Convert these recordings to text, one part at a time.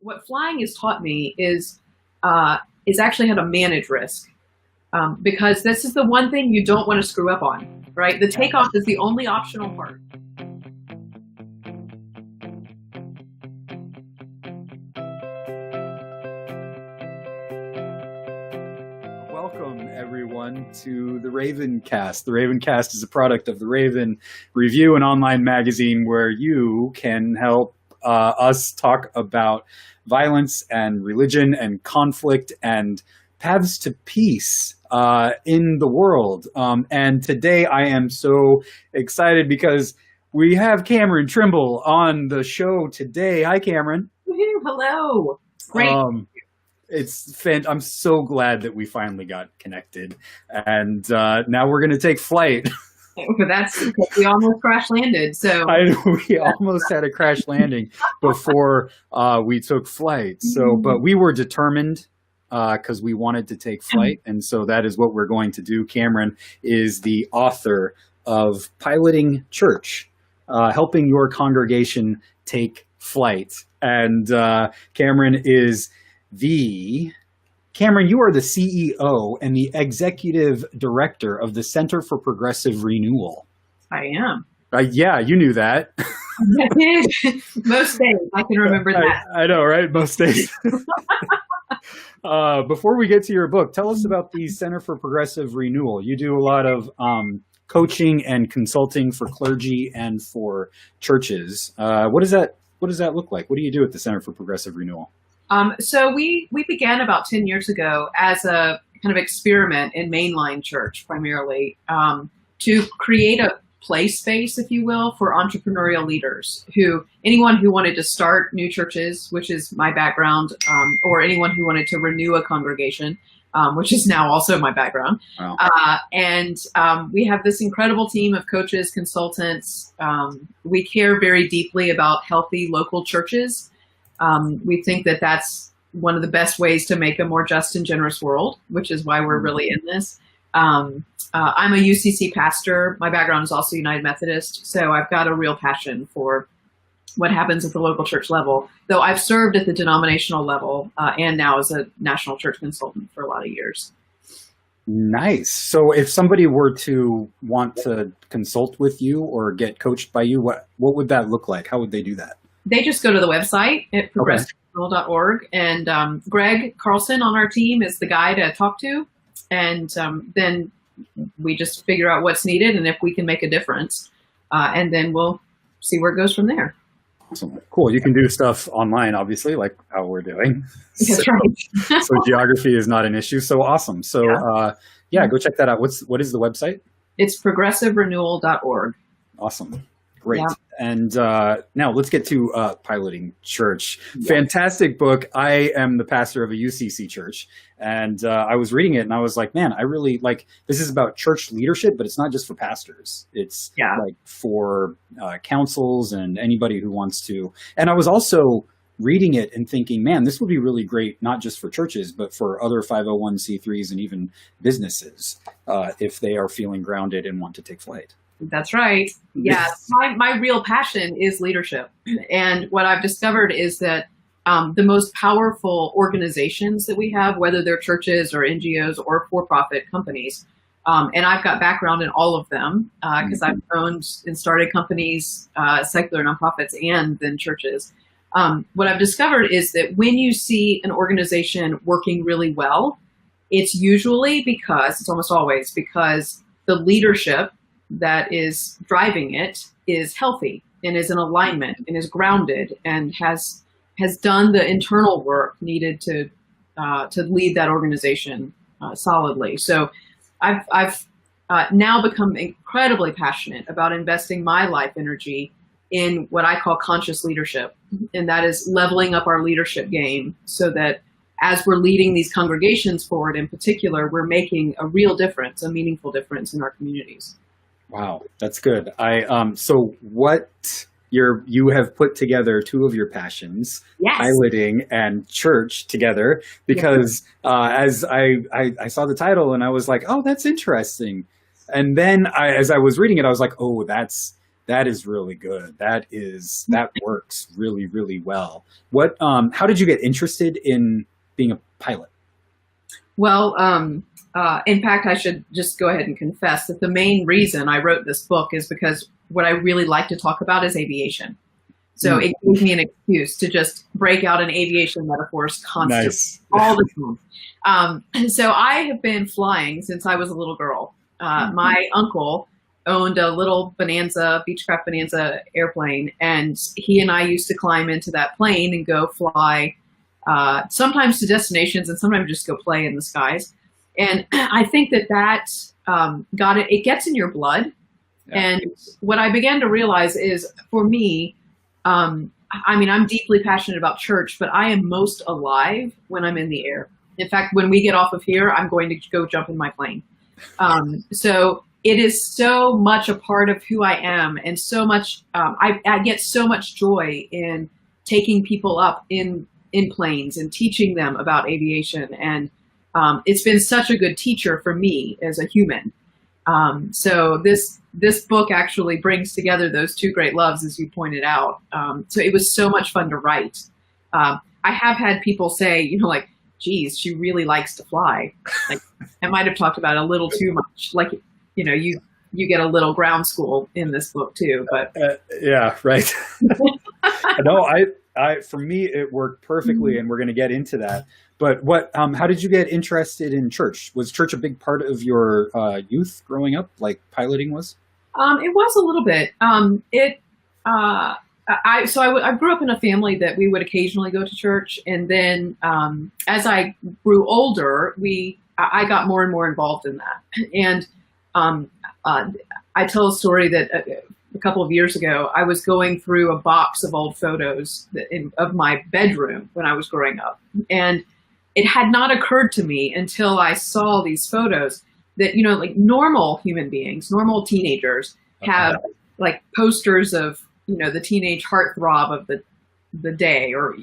what flying has taught me is actually how to manage risk. Because this is the one thing you don't want to screw up on, right? The takeoff is the only optional part. Welcome, everyone, to the Ravencast. The Ravencast is a product of the Raven Review, an online magazine where you can help us talk about violence and religion and conflict and paths to peace in the world. And today I am so excited because we have Cameron Trimble on the show today. Hi, Cameron. Hello. Great. I'm so glad that we finally got connected, and now we're going to take flight. That's because we almost crash landed. So we almost had a crash landing before we took flight. So, but we were determined because we wanted to take flight, and so that is what we're going to do. Cameron is the author of Piloting Church, helping your congregation take flight, and Cameron, you are the CEO and the executive director of the Center for Progressive Renewal. I am. Yeah, you knew that. I did. Most days I can remember that. I know, right? Most days. Before we get to your book, tell us about the Center for Progressive Renewal. You do a lot of coaching and consulting for clergy and for churches. What does that look like? What do you do at the Center for Progressive Renewal? So we began about 10 years ago as a kind of experiment in mainline church, primarily, to create a play space, if you will, for entrepreneurial leaders, anyone who wanted to start new churches, which is my background, or anyone who wanted to renew a congregation, which is now also my background. Wow. And we have this incredible team of coaches, consultants. We care very deeply about healthy local churches. We think that that's one of the best ways to make a more just and generous world, which is why we're really in this. I'm a UCC pastor. My background is also United Methodist, so I've got a real passion for what happens at the local church level, though I've served at the denominational level and now as a national church consultant for a lot of years. Nice. So if somebody were to want to consult with you or get coached by you, what would that look like? How would they do that? They just go to the website at progressiverenewal.org, and Greg Carlson on our team is the guy to talk to, and then we just figure out what's needed and if we can make a difference, and then we'll see where it goes from there. Awesome. Cool. You can do stuff online, obviously, like how we're doing. That's right. So geography is not an issue. So awesome. So go check that out. What is the website? It's progressiverenewal.org. Awesome. Great. Yeah. And now let's get to Piloting Church. Yeah. Fantastic book. I am the pastor of a UCC church, and I was reading it and I was like, man, I really this is about church leadership, but it's not just for pastors. It's like for councils and anybody who wants to. And I was also reading it and thinking, man, this would be really great, not just for churches, but for other 501c3s and even businesses if they are feeling grounded and want to take flight. That's right. Yeah. My real passion is leadership. And what I've discovered is that the most powerful organizations that we have, whether they're churches or NGOs or for-profit companies, and I've got background in all of them because I've owned and started companies, secular nonprofits, and then churches. What I've discovered is that when you see an organization working really well, it's almost always because the leadership that is driving it is healthy and is in alignment and is grounded and has done the internal work needed to lead that organization solidly. So I've now become incredibly passionate about investing my life energy in what I call conscious leadership, and that is leveling up our leadership game so that as we're leading these congregations forward in particular, we're making a real difference, a meaningful difference in our communities. Wow, that's good. You have put together two of your passions, yes, piloting and church together, because as I saw the title and I was like, oh, that's interesting. And then as I was reading it, I was like, oh, that's That is really good. That works really, really well. How did you get interested in being a pilot? Well, in fact, I should just go ahead and confess that the main reason I wrote this book is because what I really like to talk about is aviation. So it gives me an excuse to just break out in aviation metaphors constantly, Nice. all the time. So I have been flying since I was a little girl. My uncle owned a little Beechcraft Bonanza airplane, and he and I used to climb into that plane and go fly, sometimes to destinations and sometimes just go play in the skies. And I think that it gets in your blood. Yeah. And what I began to realize is, for me, I'm deeply passionate about church, but I am most alive when I'm in the air. In fact, when we get off of here, I'm going to go jump in my plane. So it is so much a part of who I am, and so much, I get so much joy in taking people up in planes and teaching them about aviation. And it's been such a good teacher for me as a human. So this book actually brings together those two great loves, as you pointed out. So it was so much fun to write. I have had people say, like, geez, she really likes to fly. Like, I might have talked about it a little too much. Like, you get a little ground school in this book too, but yeah, right. No, for me, it worked perfectly, and we're going to get into that. But how did you get interested in church? Was church a big part of your youth growing up, like piloting was? It was a little bit. I grew up in a family that we would occasionally go to church, and then as I grew older, I got more and more involved in that. And I tell a story that a couple of years ago, I was going through a box of old photos of my bedroom when I was growing up, and it had not occurred to me until I saw these photos that, like normal human beings, normal teenagers have like posters of, the teenage heartthrob of the day, or,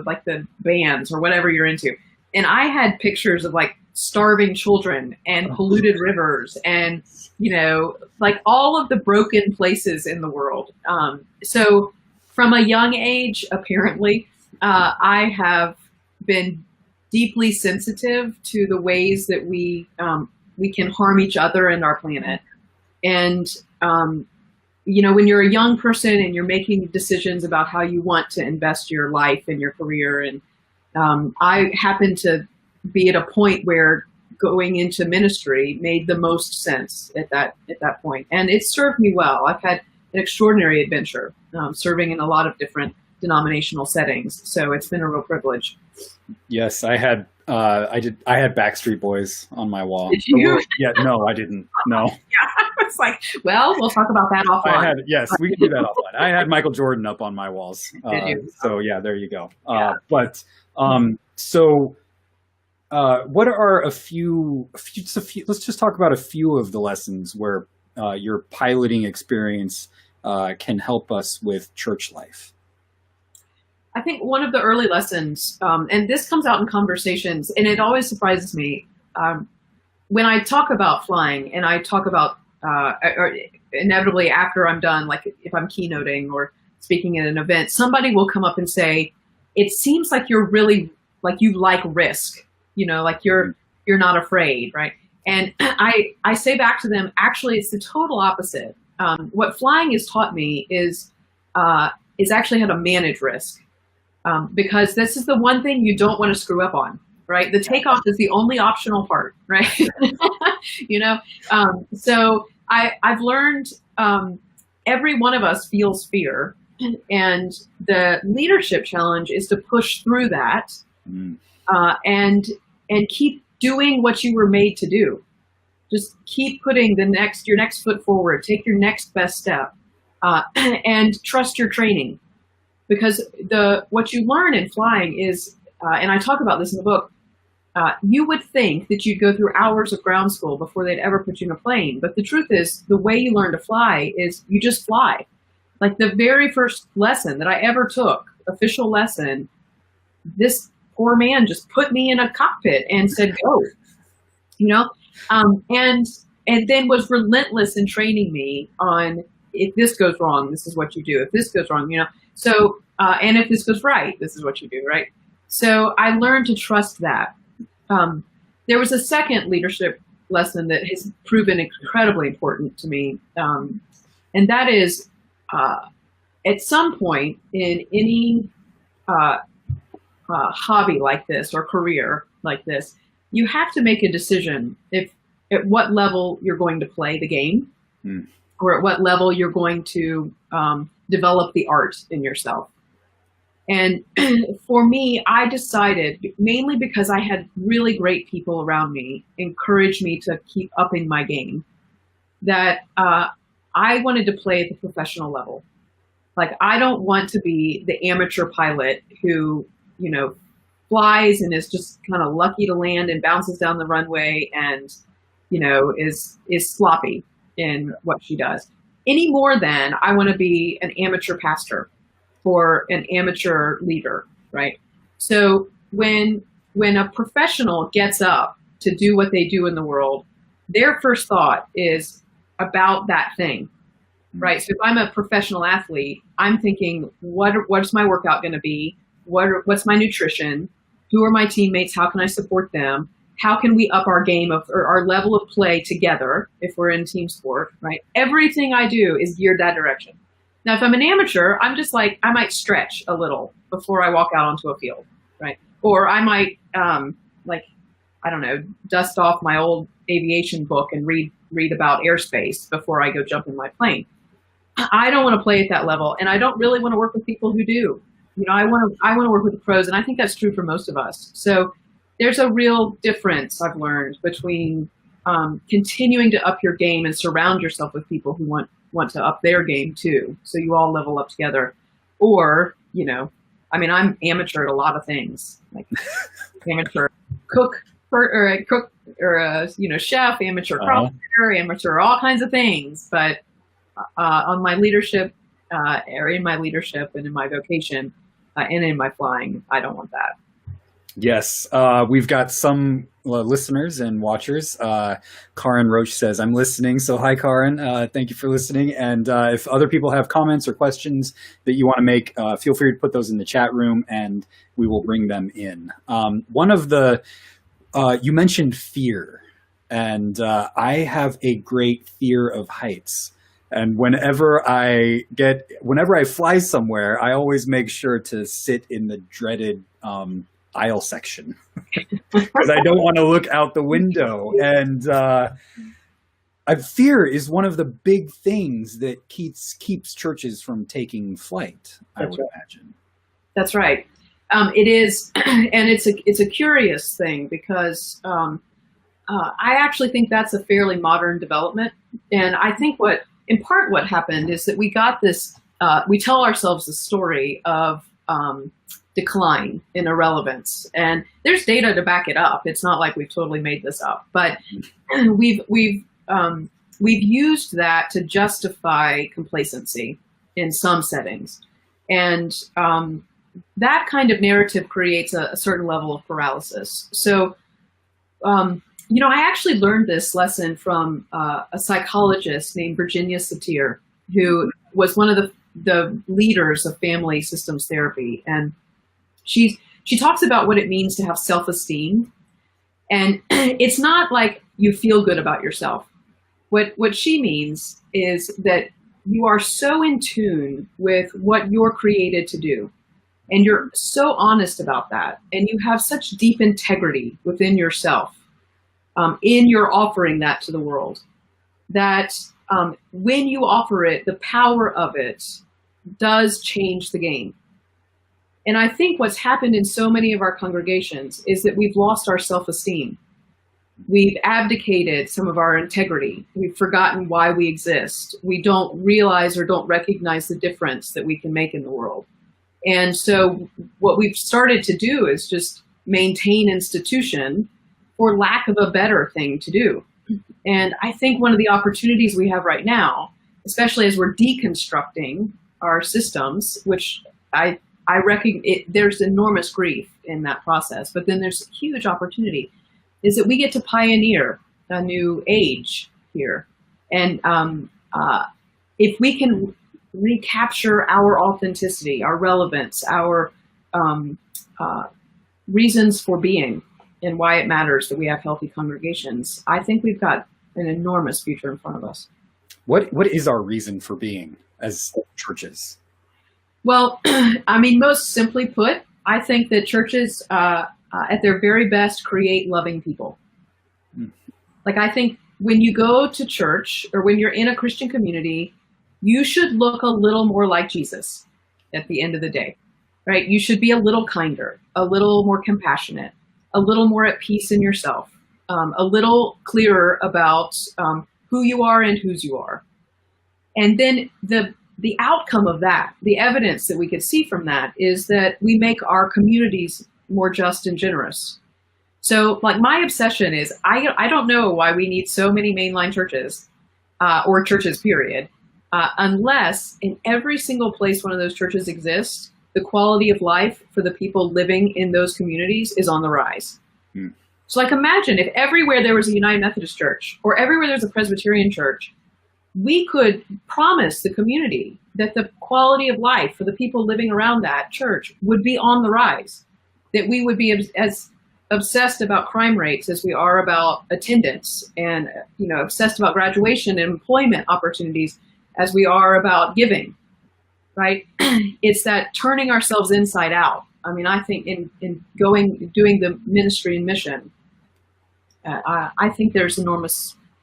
like the bands or whatever you're into. And I had pictures of like starving children and polluted rivers and, like all of the broken places in the world. So from a young age, apparently, I have been deeply sensitive to the ways that we can harm each other and our planet. And, when you're a young person and you're making decisions about how you want to invest your life and your career, and I happen to be at a point where going into ministry made the most sense at that point. And it served me well. I've had an extraordinary adventure serving in a lot of different denominational settings. So it's been a real privilege. Yes, I had Backstreet Boys on my wall. Did you? Yeah, no, I didn't. No. Yeah, it's like, well, we'll talk about that offline. Yes, we can do that offline. I had Michael Jordan up on my walls. Did you? So yeah, there you go. Yeah. What are a few? Let's just talk about a few of the lessons where your piloting experience can help us with church life. I think one of the early lessons, and this comes out in conversations, and it always surprises me, when I talk about flying, and I talk about, or inevitably after I'm done, like if I'm keynoting or speaking at an event, somebody will come up and say, it seems like you're really, like you like risk, like you're not afraid, right? And I say back to them, actually, it's the total opposite. What flying has taught me is actually how to manage risk. Because this is the one thing you don't want to screw up on, right? The takeoff is the only optional part, right? So I've learned every one of us feels fear, and the leadership challenge is to push through that and keep doing what you were made to do. Just keep putting your next foot forward, take your next best step, and trust your training. Because what you learn in flying is, and I talk about this in the book, you would think that you'd go through hours of ground school before they'd ever put you in a plane. But the truth is, the way you learn to fly is you just fly. Like the very first lesson that I ever took, official lesson, this poor man just put me in a cockpit and said, go, and then was relentless in training me on if this goes wrong, this is what you do. If this goes wrong, So, and if this goes right, this is what you do, right? So I learned to trust that. There was a second leadership lesson that has proven incredibly important to me, and that is at some point in any hobby like this or career like this, you have to make a decision at what level you're going to play the game, or at what level you're going to develop the art in yourself. And for me, I decided, mainly because I had really great people around me encourage me to keep upping my game, that I wanted to play at the professional level. Like, I don't want to be the amateur pilot who, flies and is just kind of lucky to land and bounces down the runway and, is sloppy in what she does. Any more than I want to be an amateur pastor or an amateur leader, right? So when a professional gets up to do what they do in the world, their first thought is about that thing, right? So if I'm a professional athlete, I'm thinking, what's my workout going to be? What's my nutrition? Who are my teammates? How can I support them? How can we up our game or our level of play together if we're in team sport, right? Everything I do is geared that direction. Now, if I'm an amateur, I'm just like, I might stretch a little before I walk out onto a field, right? Or I might, dust off my old aviation book and read about airspace before I go jump in my plane. I don't want to play at that level, and I don't really want to work with people who do. I want to work with the pros, and I think that's true for most of us. So there's a real difference I've learned between continuing to up your game and surround yourself with people who want to up their game too, so you all level up together. Or, I'm amateur at a lot of things, like amateur cook or chef, amateur crossfitter, amateur all kinds of things. But on my leadership, or in my leadership and in my vocation and in my flying, I don't want that. Yes, we've got some listeners and watchers. Karin Roche says, I'm listening. So hi, Karin. Thank you for listening. And if other people have comments or questions that you want to make, feel free to put those in the chat room and we will bring them in. One of the, you mentioned fear, and I have a great fear of heights. And whenever I fly somewhere, I always make sure to sit in the dreaded aisle section because I don't want to look out the window. And fear is one of the big things that keeps churches from taking flight, I would imagine. That's right. It is, and it's a curious thing because I actually think that's a fairly modern development. And I think what happened is that we got this, we tell ourselves the story of decline in irrelevance. And there's data to back it up. It's not like we've totally made this up, but we've used that to justify complacency in some settings. And that kind of narrative creates a certain level of paralysis. So, I actually learned this lesson from a psychologist named Virginia Satir, who was one of the leaders of family systems therapy. And she talks about what it means to have self-esteem. And it's not like you feel good about yourself. What she means is that you are so in tune with what you're created to do. And you're so honest about that. And you have such deep integrity within yourself in your offering that to the world, that when you offer it, the power of it does change the game. And I think what's happened in so many of our congregations is that we've lost our self-esteem. We've abdicated some of our integrity. We've forgotten why we exist. We don't realize or don't recognize the difference that we can make in the world. And so what we've started to do is just maintain institution for lack of a better thing to do. And I think one of the opportunities we have right now, especially as we're deconstructing our systems, which I reckon there's enormous grief in that process, but then there's a huge opportunity, is that we get to pioneer a new age here. And if we can recapture our authenticity, our relevance, our reasons for being, and why it matters that we have healthy congregations, I think we've got an enormous future in front of us. What is our reason for being as churches? Well, I mean, most simply put, I think that churches, at their very best, create loving people. Like, I think when you go to church or when you're in a Christian community, you should look a little more like Jesus at the end of the day, right? You should be a little kinder, a little more compassionate, a little more at peace in yourself, a little clearer about who you are and whose you are. And then the outcome of that, the evidence that we could see from that, is that we make our communities more just and generous. So, like, my obsession is, I don't know why we need so many mainline churches, or churches, period, unless in every single place one of those churches exists, the quality of life for the people living in those communities is on the rise. So, like, imagine if everywhere there was a United Methodist church, or everywhere there's a Presbyterian church, we could promise the community that the quality of life for the people living around that church would be on the rise, that we would be as obsessed about crime rates as we are about attendance, and obsessed about graduation and employment opportunities as we are about giving, right? It's that turning ourselves inside out. I mean, I think in doing the ministry and mission, I think there's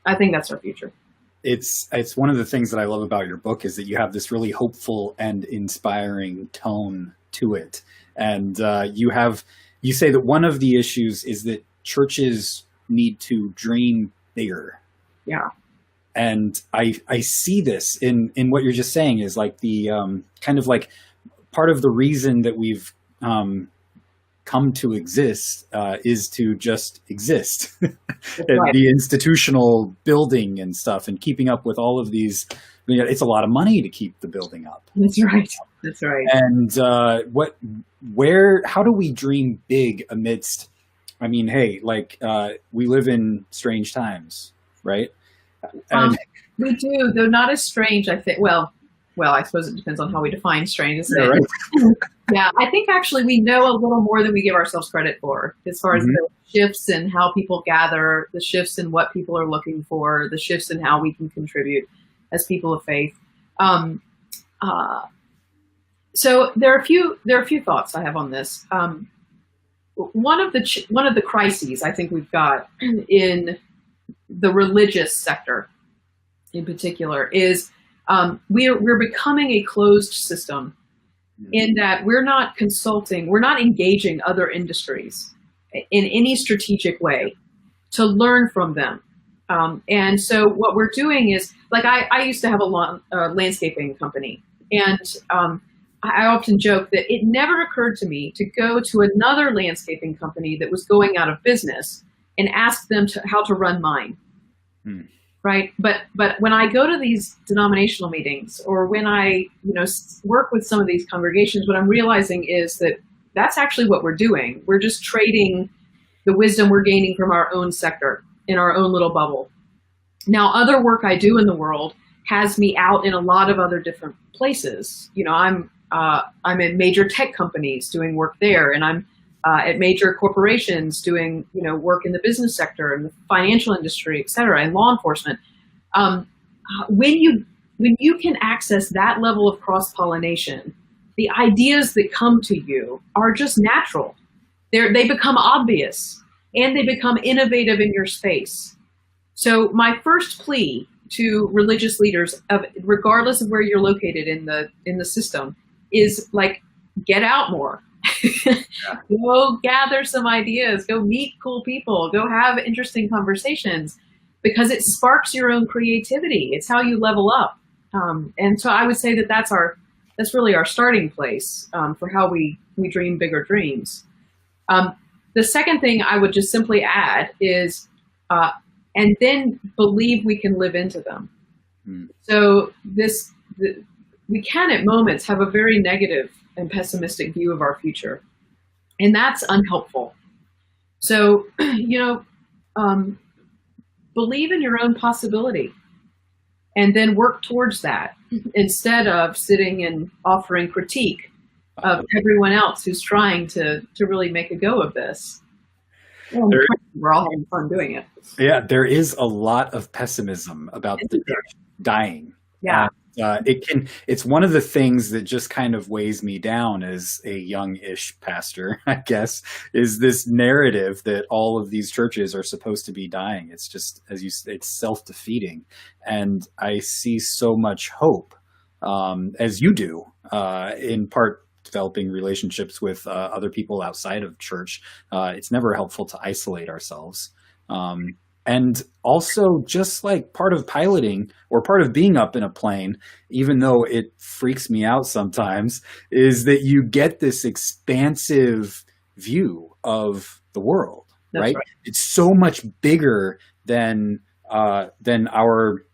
I think that's our future. It's one of the things that I love about your book is that you have this really hopeful and inspiring tone to it. And you say that one of the issues is that churches need to dream bigger. Yeah. And I see this in what you're just saying is like the kind of like part of the reason that we've come to exist is to just exist. And right. The institutional building and stuff and keeping up with all of these, it's a lot of money to keep the building up. That's right. That's right. And how do we dream big amidst, I mean, hey, like we live in strange times, right? And we do, though not as strange, I think. Well, I suppose it depends on how we define strange. Yeah, right. Yeah, I think actually we know a little more than we give ourselves credit for, as far as the shifts in how people gather, the shifts in what people are looking for, the shifts in how we can contribute as people of faith. So there are a few thoughts I have on this. One of the crises I think we've got in the religious sector, in particular, is we're becoming a closed system, in that we're not engaging other industries in any strategic way to learn from them. And so what we're doing is, like, I used to have a landscaping company, and I often joke that it never occurred to me to go to another landscaping company that was going out of business and ask them how to run mine. Right. But when I go to these denominational meetings, or when I, work with some of these congregations, what I'm realizing is that that's actually what we're doing. We're just trading the wisdom we're gaining from our own sector in our own little bubble. Now, other work I do in the world has me out in a lot of other different places. I'm in major tech companies doing work there, and I'm at major corporations doing, work in the business sector and the financial industry, et cetera, and law enforcement. When you can access that level of cross-pollination, the ideas that come to you are just natural. They become obvious, and they become innovative in your space. So my first plea to religious leaders, regardless of where you're located in the system, is like, get out more. Go gather some ideas, go meet cool people, go have interesting conversations, because it sparks your own creativity. It's how you level up. And so I would say that's really our starting place for how we dream bigger dreams. The second thing I would just simply add is, and then believe we can live into them. So we can at moments have a very negative and pessimistic view of our future, and that's unhelpful. So, believe in your own possibility, and then work towards that. instead of sitting and offering critique of everyone else who's trying to really make a go of this. And we're all having fun doing it. Yeah, there is a lot of pessimism about the church dying. Yeah. It's one of the things that just kind of weighs me down as a young-ish pastor, I guess, is this narrative that all of these churches are supposed to be dying. It's just, as you say, it's self-defeating. And I see so much hope, as you do, in part developing relationships with other people outside of church. It's never helpful to isolate ourselves. And also, just like part of piloting or part of being up in a plane, even though it freaks me out sometimes, is that you get this expansive view of the world, right? It's so much bigger than our,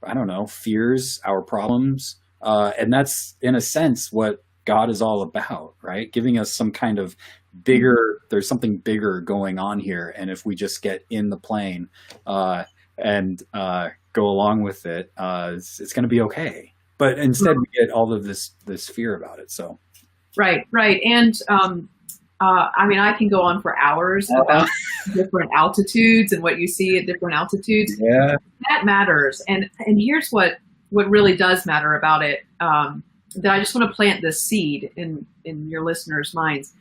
I don't know, fears, our problems. And that's, in a sense, what God is all about, right? Giving us some kind of there's something bigger going on here. And if we just get in the plane and go along with it, it's going to be okay. But instead we get all of this fear about it. So. Right. And I mean, I can go on for hours about different altitudes and what you see at different altitudes. Yeah. That matters. And here's what really does matter about it. That I just want to plant this seed in your listeners' minds.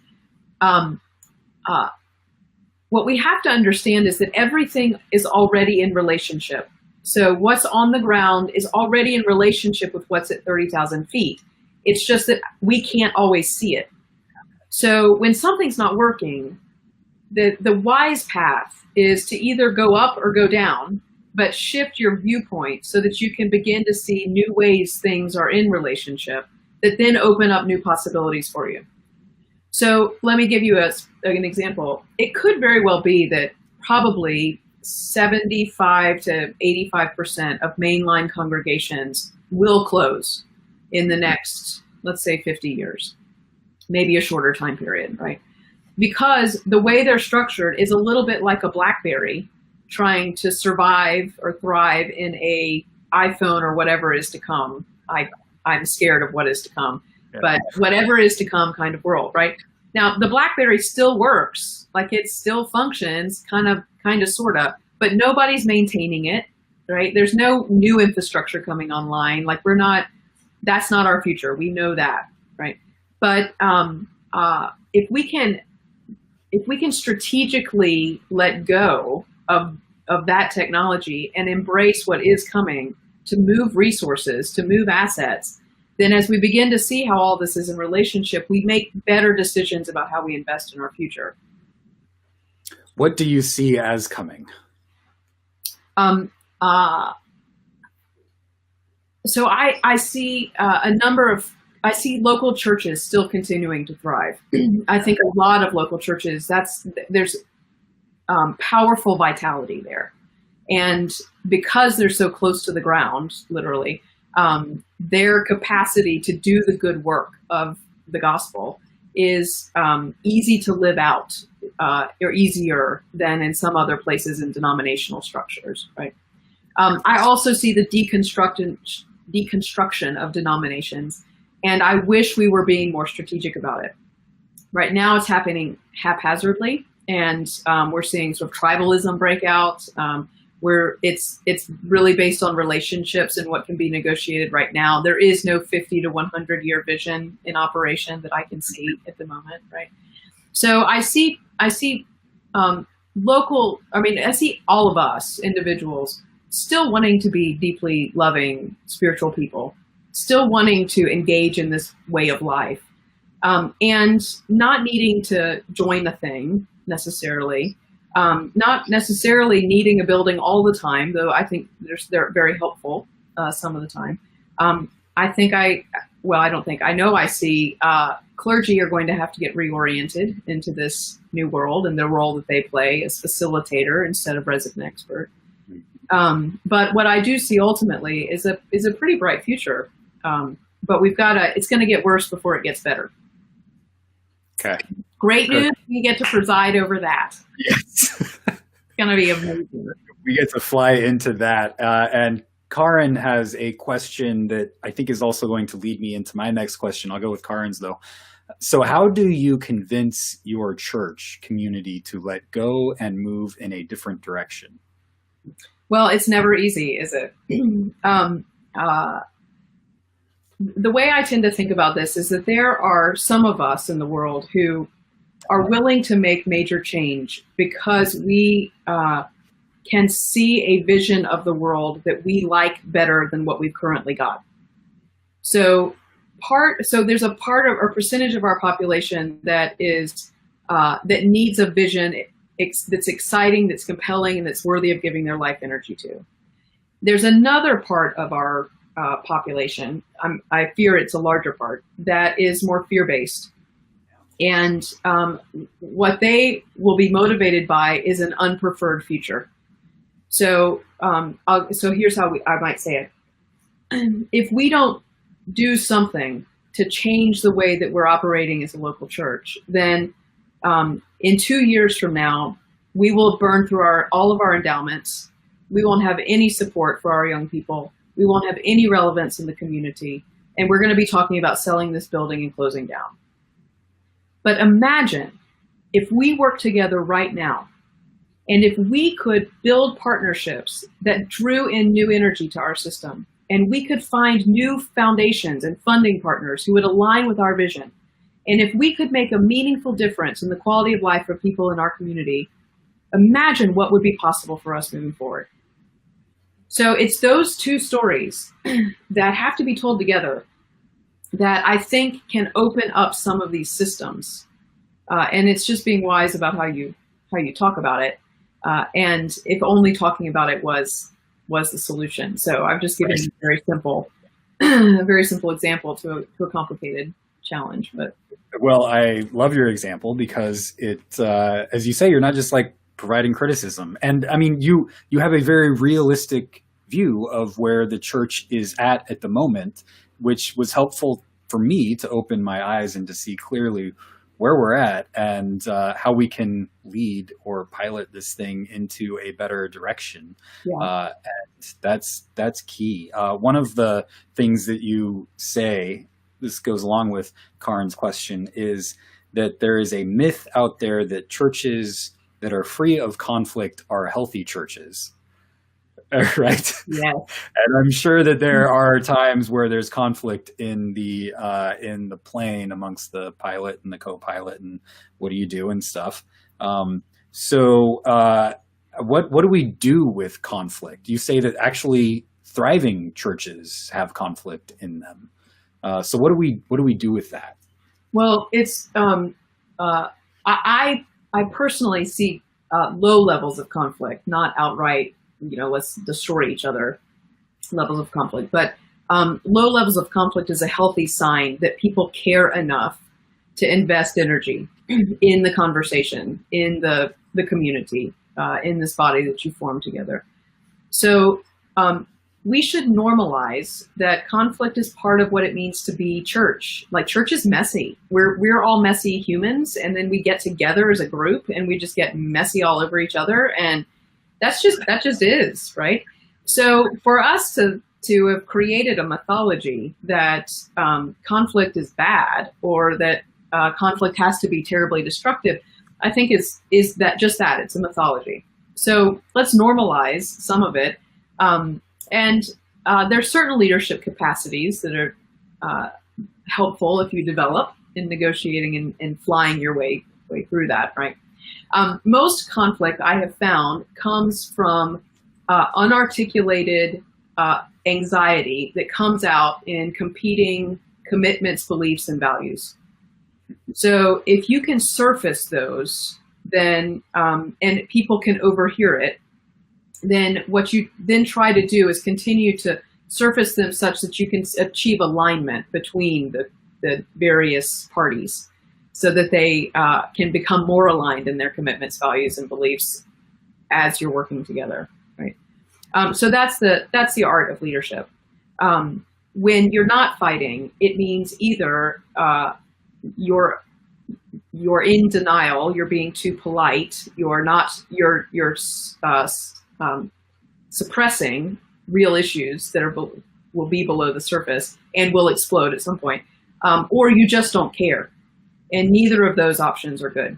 What we have to understand is that everything is already in relationship. So what's on the ground is already in relationship with what's at 30,000 feet. It's just that we can't always see it. So when something's not working, the wise path is to either go up or go down, but shift your viewpoint so that you can begin to see new ways things are in relationship that then open up new possibilities for you. So let me give you an example. It could very well be that probably 75 to 85% of mainline congregations will close in the next, let's say, 50 years, maybe a shorter time period, right? Because the way they're structured is a little bit like a BlackBerry trying to survive or thrive in a iPhone or whatever is to come. I'm scared of what is to come, but whatever is to come kind of world, right? Now, the BlackBerry still works, like it still functions, kind of, sort of, but nobody's maintaining it, right? There's no new infrastructure coming online. Like that's not our future. We know that, right? But if we can strategically let go of that technology and embrace what is coming to move resources, to move assets, then as we begin to see how all this is in relationship, we make better decisions about how we invest in our future. What do you see as coming? So I see I see local churches still continuing to thrive. I think a lot of local churches, there's powerful vitality there. And because they're so close to the ground, literally, their capacity to do the good work of the gospel is easy to live out, or easier than in some other places in denominational structures, right? I also see the deconstruction of denominations, and I wish we were being more strategic about it. Right now it's happening haphazardly, and we're seeing sort of tribalism break out, where it's really based on relationships and what can be negotiated right now. There is no 50 to 100 year vision in operation that I can see at the moment, right? So I see all of us individuals still wanting to be deeply loving spiritual people, still wanting to engage in this way of life, and not needing to join a thing necessarily. Not necessarily needing a building all the time, though I think they're very helpful some of the time. I know I see clergy are going to have to get reoriented into this new world and the role that they play as facilitator instead of resident expert. But what I do see ultimately is a pretty bright future. But it's going to get worse before it gets better. Okay. Great news, we get to preside over that. Yes. It's going to be amazing. We get to fly into that. And Karin has a question that I think is also going to lead me into my next question. I'll go with Karin's though. So how do you convince your church community to let go and move in a different direction? Well, it's never easy, is it? The way I tend to think about this is that there are some of us in the world who are willing to make major change because we can see a vision of the world that we like better than what we've currently got. So there's a part of or percentage of our population that is that needs a vision that's exciting, that's compelling, and that's worthy of giving their life energy to. There's another part of our population, I fear it's a larger part, that is more fear-based. And what they will be motivated by is an unpreferred future. So here's how I might say it. If we don't do something to change the way that we're operating as a local church, then in 2 years from now, we will burn through all of our endowments. We won't have any support for our young people. We won't have any relevance in the community. And we're going to be talking about selling this building and closing down. But imagine if we work together right now, and if we could build partnerships that drew in new energy to our system, and we could find new foundations and funding partners who would align with our vision, and if we could make a meaningful difference in the quality of life for people in our community, imagine what would be possible for us moving forward. So it's those two stories that have to be told together that I think can open up some of these systems. And it's just being wise about how you talk about it. And if only talking about it was the solution. So I've just given you a very simple example to a complicated challenge. But well, I love your example because it, as you say, you're not just like providing criticism. And I mean, you have a very realistic view of where the church is at the moment, which was helpful for me to open my eyes and to see clearly where we're at and how we can lead or pilot this thing into a better direction. Yeah. And that's key. One of the things that you say, this goes along with Karin's question, is that there is a myth out there that churches that are free of conflict are healthy churches. Right. Yeah. And I'm sure that there are times where there's conflict in the plane amongst the pilot and the co-pilot and what do you do and stuff. So what do we do with conflict? You say that actually thriving churches have conflict in them. So what do we do with that? Well, it's I personally see low levels of conflict, not outright, let's destroy each other levels of conflict. But low levels of conflict is a healthy sign that people care enough to invest energy in the conversation, in the community, in this body that you form together. So we should normalize that conflict is part of what it means to be church. Like, church is messy. We're all messy humans, and then we get together as a group and we just get messy all over each other, and that just is, right? So for us to have created a mythology that conflict is bad or that conflict has to be terribly destructive, I think is that just that, it's a mythology. So let's normalize some of it. And there's certain leadership capacities that are helpful if you develop in negotiating and flying your way through that, right? Most conflict I have found comes from unarticulated anxiety that comes out in competing commitments, beliefs, and values. So if you can surface those, then and people can overhear it, then what you then try to do is continue to surface them such that you can achieve alignment between the various parties so that they can become more aligned in their commitments, values, and beliefs as you're working together, right? So that's the art of leadership. When you're not fighting, it means either you're in denial, you're being too polite, you're suppressing real issues that will be below the surface and will explode at some point, or you just don't care. And neither of those options are good.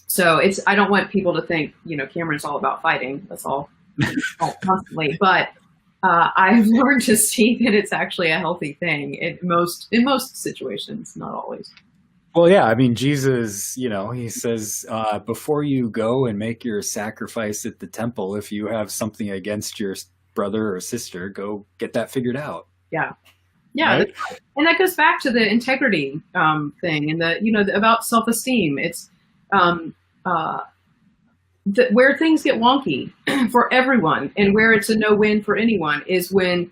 So I don't want people to think, Cameron's all about fighting. That's all constantly. But I've learned to see that it's actually a healthy thing in most situations, not always. Well, yeah, I mean, Jesus, he says, before you go and make your sacrifice at the temple, if you have something against your brother or sister, go get that figured out. Yeah. Yeah. Right? And that goes back to the integrity thing and about self-esteem. It's where things get wonky for everyone and where it's a no-win for anyone is when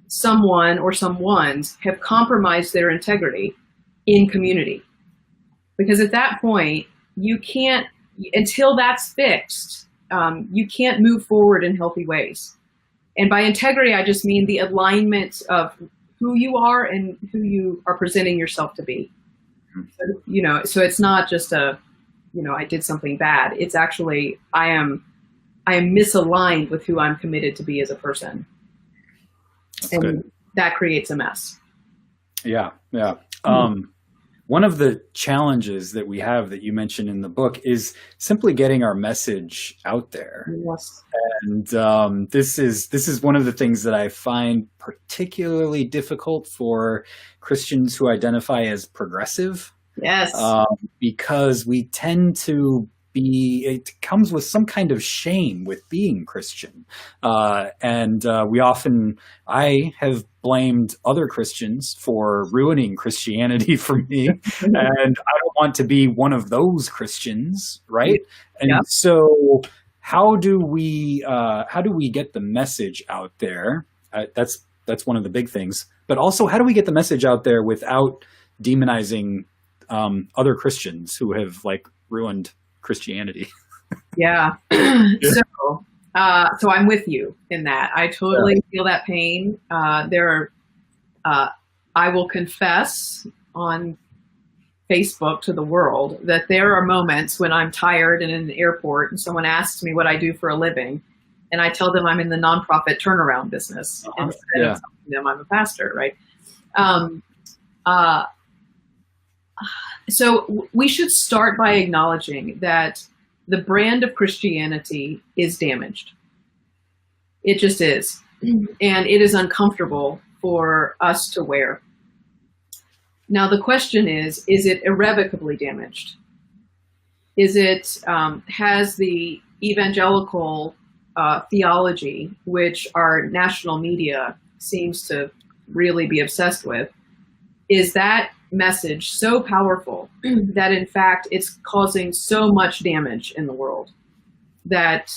someone or someones have compromised their integrity in community. Because at that point, you can't, until that's fixed, you can't move forward in healthy ways. And by integrity, I just mean the alignment of who you are and who you are presenting yourself to be. So it's not just I did something bad. It's actually, I am misaligned with who I'm committed to be as a person. That's and good. That creates a mess. Yeah. Yeah. One of the challenges that we have that you mentioned in the book is simply getting our message out there. Yes. And this is one of the things that I find particularly difficult for Christians who identify as progressive. Yes. Because we tend to it comes with some kind of shame with being Christian. And I have blamed other Christians for ruining Christianity for me. And I don't want to be one of those Christians, right? And Yep. so how do we get the message out there? That's one of the big things. But also, how do we get the message out there without demonizing other Christians who have ruined Christianity? Yeah. So I'm with you in that. I totally feel that pain. I will confess on Facebook to the world that there are moments when I'm tired and in an airport and someone asks me what I do for a living, and I tell them I'm in the nonprofit turnaround business instead of telling them I'm a pastor, right? So we should start by acknowledging that the brand of Christianity is damaged. It just is. And it is uncomfortable for us to wear. Now, the question is it irrevocably damaged? Is it, has the evangelical theology, which our national media seems to really be obsessed with, is that message so powerful that in fact it's causing so much damage in the world that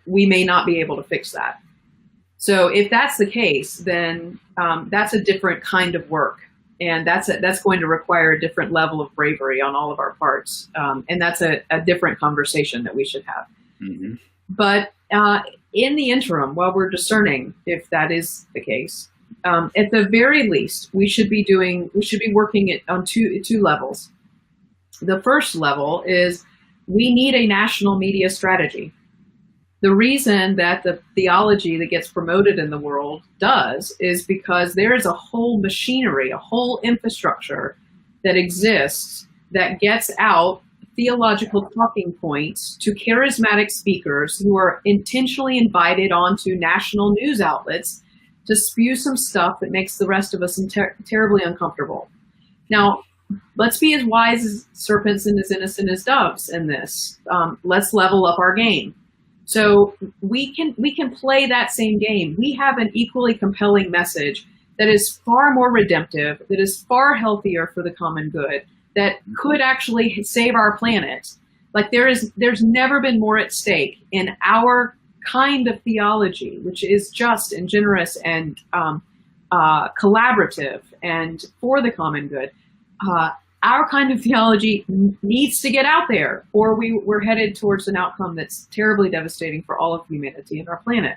we may not be able to fix that? So if that's the case, then that's a different kind of work, and that's going to require a different level of bravery on all of our parts, and that's a different conversation that we should have. Mm-hmm. But in the interim, while we're discerning if that is the case, at the very least, we should be working on two levels. The first level is we need a national media strategy. The reason that the theology that gets promoted in the world does is because there is a whole machinery, a whole infrastructure that exists that gets out theological talking points to charismatic speakers who are intentionally invited onto national news outlets to spew some stuff that makes the rest of us terribly uncomfortable. Now, let's be as wise as serpents and as innocent as doves in this. Let's level up our game. So we can play that same game. We have an equally compelling message that is far more redemptive, that is far healthier for the common good, that could actually save our planet. Like there's never been more at stake in our kind of theology, which is just and generous and collaborative and for the common good. Our kind of theology needs to get out there, or we're headed towards an outcome that's terribly devastating for all of humanity and our planet.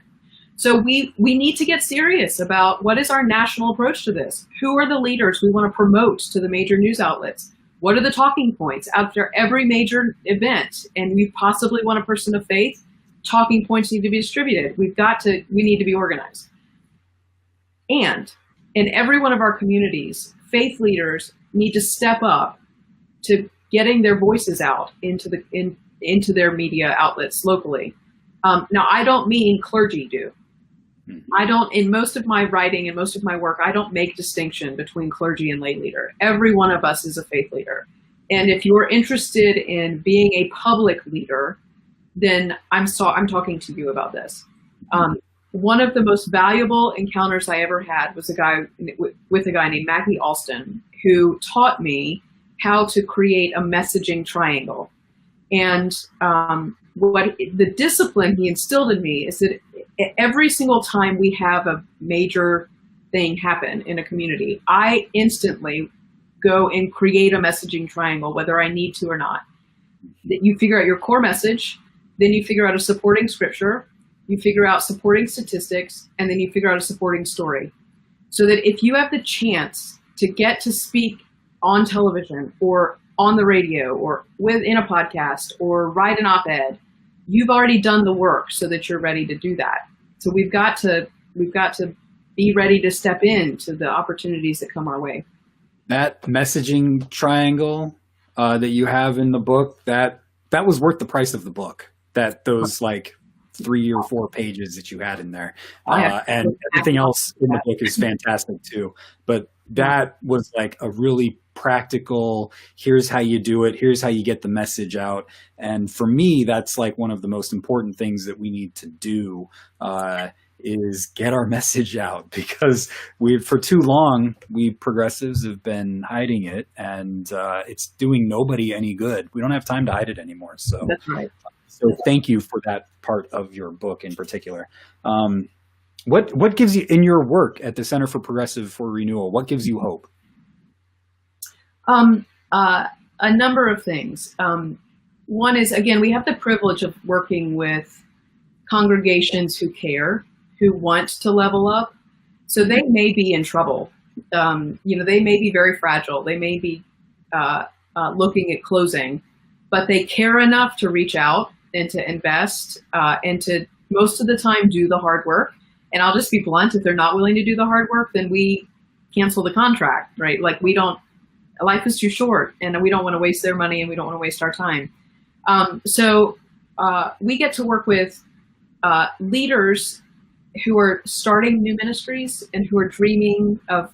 So we need to get serious about what is our national approach to this. Who are the leaders we want to promote to the major news outlets? What are the talking points after every major event? And we possibly want a person of faith talking points need to be distributed. We need to be organized. And in every one of our communities, faith leaders need to step up to getting their voices out into their media outlets locally. Now, I don't mean clergy do. In most of my writing and most of my work, I don't make distinction between clergy and lay leader. Every one of us is a faith leader. And if you're interested in being a public leader, then I'm talking to you about this. One of the most valuable encounters I ever had was with a guy named Mackie Alston, who taught me how to create a messaging triangle. And what the discipline he instilled in me is that every single time we have a major thing happen in a community, I instantly go and create a messaging triangle, whether I need to or not. That you figure out your core message, then you figure out a supporting scripture, you figure out supporting statistics, and then you figure out a supporting story. So that if you have the chance to get to speak on television or on the radio or in a podcast or write an op-ed, you've already done the work so that you're ready to do that. So we've got to be ready to step into the opportunities that come our way. That messaging triangle that you have in the book, that was worth the price of the book. Those like 3 or 4 pages that you had in there, and everything else in the book is fantastic too. But that was like a really practical, here's how you do it, here's how you get the message out. And for me, that's like one of the most important things that we need to do is get our message out, because for too long, we progressives have been hiding it, and it's doing nobody any good. We don't have time to hide it anymore. So that's right. So thank you for that part of your book in particular. What gives you, in your work at the Center for Progressive Renewal, what gives you hope? A number of things. One is, again, we have the privilege of working with congregations who care, who want to level up. So they may be in trouble. They may be very fragile. They may be looking at closing, but they care enough to reach out and to invest and to most of the time do the hard work. And I'll just be blunt, if they're not willing to do the hard work, then we cancel the contract, right? Like life is too short, and we don't want to waste their money, and we don't want to waste our time. So we get to work with leaders who are starting new ministries and who are dreaming of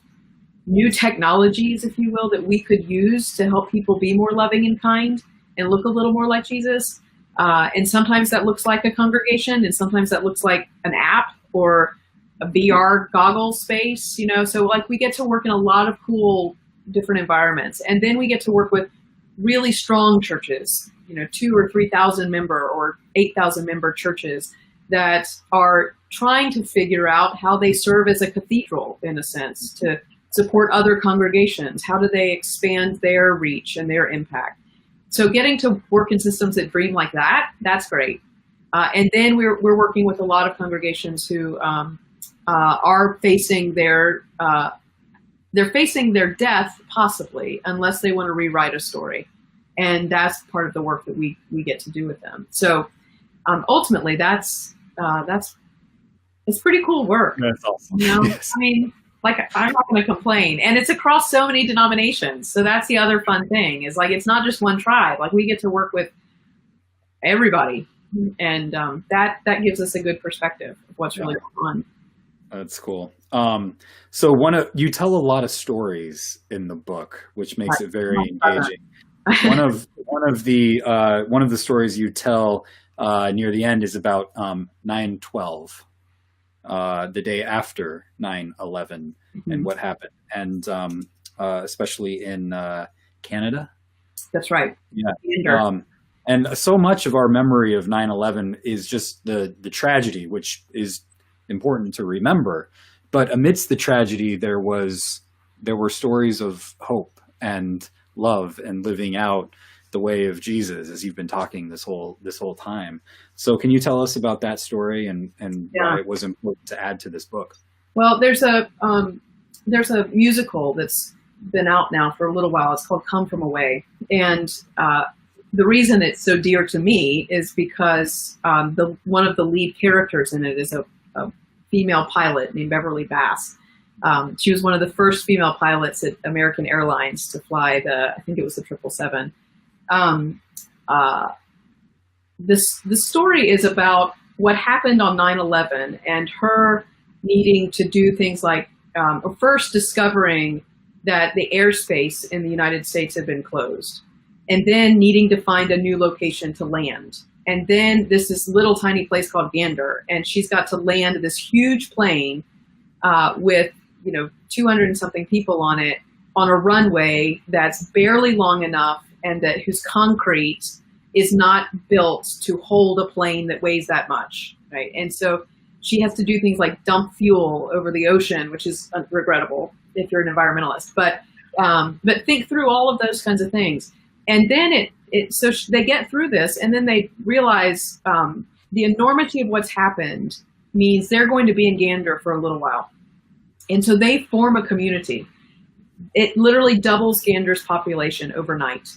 new technologies, if you will, that we could use to help people be more loving and kind and look a little more like Jesus. And sometimes that looks like a congregation, and sometimes that looks like an app or a VR goggle space, so like we get to work in a lot of cool different environments. And then we get to work with really strong churches, 2,000 or 3,000 member or 8,000 member churches that are trying to figure out how they serve as a cathedral, in a sense, to support other congregations. How do they expand their reach and their impact? So getting to work in systems that dream like that, that's great. And then we're working with a lot of congregations who are facing they're facing their death, possibly, unless they want to rewrite a story. And that's part of the work that we get to do with them. So ultimately, it's pretty cool work. That's awesome. Yes. I mean, like, I'm not going to complain. And it's across so many denominations. So that's the other fun thing, is like, it's not just one tribe. Like, we get to work with everybody. And that gives us a good perspective of what's really going on. That's cool. So you tell a lot of stories in the book, which makes it very engaging. One of the stories you tell near the end is about 9/12, the day after 9/11, and what happened, and especially in Canada. That's right. Yeah. And so much of our memory of 9/11 is just the tragedy, which is important to remember. But amidst the tragedy, there were stories of hope and love and living out the way of Jesus, as you've been talking this whole time. So can you tell us about that story and why it was important to add to this book? Well, there's a musical that's been out now for a little while. It's called Come From Away. And the reason it's so dear to me is because one of the lead characters in it is a female pilot named Beverly Bass. She was one of the first female pilots at American Airlines to fly I think it was the 777. The story is about what happened on 9/11 and her needing to do things like first discovering that the airspace in the United States had been closed, and then needing to find a new location to land. And then this little tiny place called Gander, and she's got to land this huge plane with 200 and something people on it on a runway that's barely long enough and whose concrete is not built to hold a plane that weighs that much, right? And so she has to do things like dump fuel over the ocean, which is regrettable if you're an environmentalist. But think through all of those kinds of things. And then so they get through this, and then they realize the enormity of what's happened means they're going to be in Gander for a little while. And so they form a community. It literally doubles Gander's population overnight.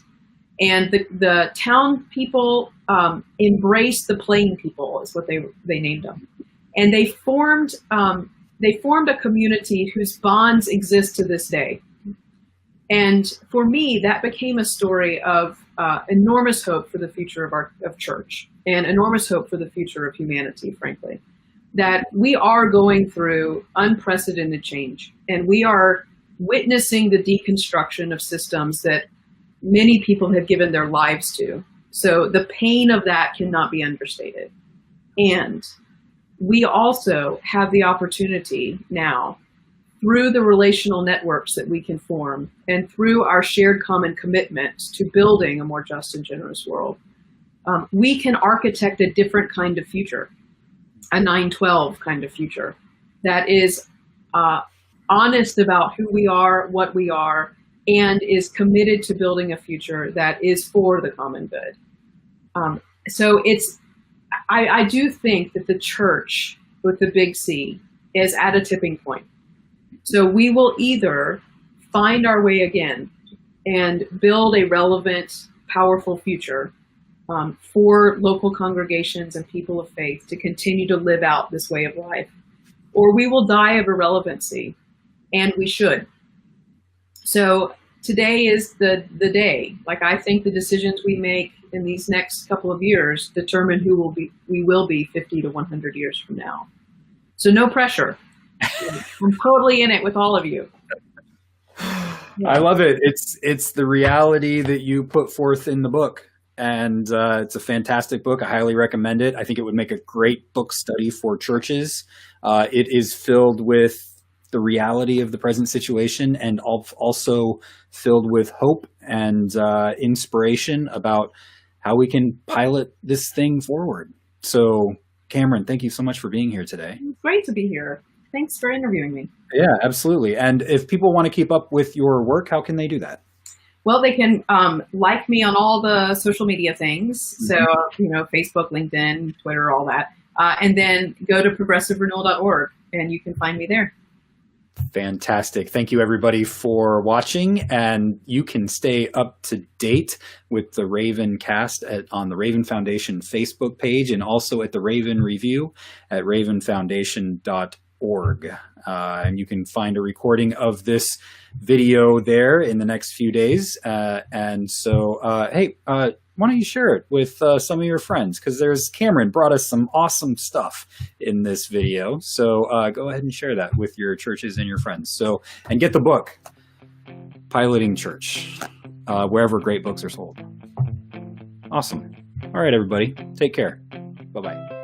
And the town people embraced the plain people, is what they named them. And they formed a community whose bonds exist to this day. And for me, that became a story of enormous hope for the future of church, and enormous hope for the future of humanity, frankly. That we are going through unprecedented change, and we are witnessing the deconstruction of systems that many people have given their lives to. So the pain of that cannot be understated. And we also have the opportunity now, through the relational networks that we can form and through our shared common commitment to building a more just and generous world, we can architect a different kind of future, a 9/12 kind of future that is honest about who we are, what we are, and is committed to building a future that is for the common good. So I do think that the church with the big C is at a tipping point. So we will either find our way again and build a relevant, powerful future for local congregations and people of faith to continue to live out this way of life, or we will die of irrelevancy, and we should. So today is the day. Like, I think the decisions we make in these next couple of years determine we will be 50 to 100 years from now. So no pressure. I'm totally in it with all of you. Yeah. I love it. It's the reality that you put forth in the book. And it's a fantastic book. I highly recommend it. I think it would make a great book study for churches. It is filled with the reality of the present situation, and also filled with hope and inspiration about how we can pilot this thing forward. So, Cameron, thank you so much for being here today. It's great to be here. Thanks for interviewing me. Yeah, absolutely. And if people want to keep up with your work, how can they do that? Well, they can like me on all the social media things. So, Facebook, LinkedIn, Twitter, all that. And then go to progressiverenewal.org and you can find me there. Fantastic. Thank you, everybody, for watching. And you can stay up to date with the Raven Cast on the Raven Foundation Facebook page, and also at the Raven Review at ravenfoundation.org. And you can find a recording of this video there in the next few days. And so, hey, why don't you share it with some of your friends? Because Cameron brought us some awesome stuff in this video. So go ahead and share that with your churches and your friends. So, and get the book, Piloting Church, wherever great books are sold. Awesome. All right, everybody. Take care. Bye-bye.